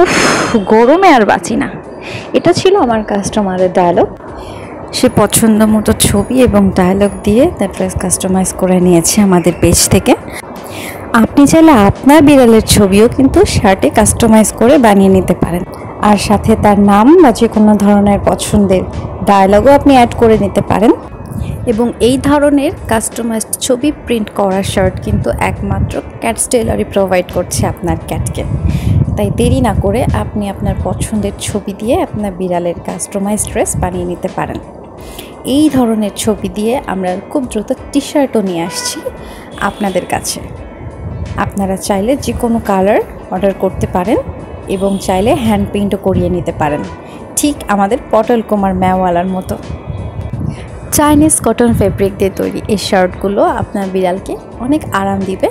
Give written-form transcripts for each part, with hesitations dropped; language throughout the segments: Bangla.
উফ, গরমে আর বাঁচি না। এটা ছিল আমার কাস্টমারের ডায়লগ। সে পছন্দ মতো ছবি এবং ডায়লগ দিয়ে তার ড্রেস কাস্টমাইজ করে নিয়েছে আমাদের পেজ থেকে। আপনি চাইলে আপনার বিড়ালের ছবিও কিন্তু শার্টে কাস্টমাইজ করে বানিয়ে নিতে পারেন, আর সাথে তার নাম বা যে কোনো ধরনের পছন্দের ডায়লগও আপনি অ্যাড করে নিতে পারেন। এবং এই ধরনের কাস্টমাইজড ছবি প্রিন্ট করা শার্ট কিন্তু একমাত্র ক্যাটস টেইলারই প্রোভাইড করছে আপনার ক্যাটকে। তাই দেরি না করে আপনি আপনার পছন্দের ছবি দিয়ে আপনার বিড়ালের কাস্টমাইজড ড্রেস বানিয়ে নিতে পারেন। এই ধরনের ছবি দিয়ে আমরা খুব দ্রুত টি শার্টও নিয়ে আসছি আপনাদের কাছে। আপনারা চাইলে যে কোনো কালার অর্ডার করতে পারেন এবং চাইলে হ্যান্ড পেইন্টও করিয়ে নিতে পারেন, ঠিক আমাদের পটল কুমার ম্যাওয়ালার মতো। চাইনিজ কটন ফেব্রিক দিয়ে তৈরি এই শার্টগুলো আপনার বিড়ালকে অনেক আরাম দিবে।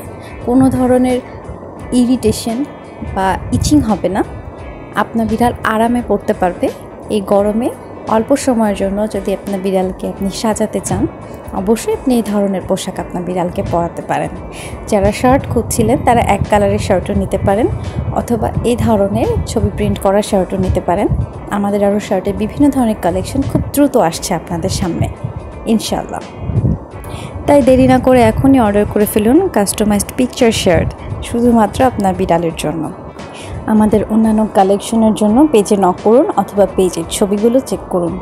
কোনো ধরনের ইরিটেশন বা ইচিং হবে না। আপনার বিড়াল আরামে পড়তে পারবে। এই গরমে অল্প সময়ের জন্য যদি আপনার বিড়ালকে আপনি সাজাতে চান, অবশ্যই আপনি এই ধরনের পোশাক আপনার বিড়ালকে পরাতে পারেন। যারা শার্ট খুঁজছিলেন তারা এক কালারের শার্টও নিতে পারেন, অথবা এই ধরনের ছবি প্রিন্ট করা শার্টও নিতে পারেন। আমাদের আরও শার্টের বিভিন্ন ধরনের কালেকশন খুব দ্রুত আসছে আপনাদের সামনে ইনশাল্লাহ। তাই দেরি না করে এখনই অর্ডার করে ফেলুন কাস্টমাইজড পিকচার শার্ট, শুধুমাত্র আপনার বিড়ালের জন্য। আমাদের অন্যান্য কালেকশনের জন্য পেজে নক করুন অথবা পেজের ছবিগুলো চেক করুন।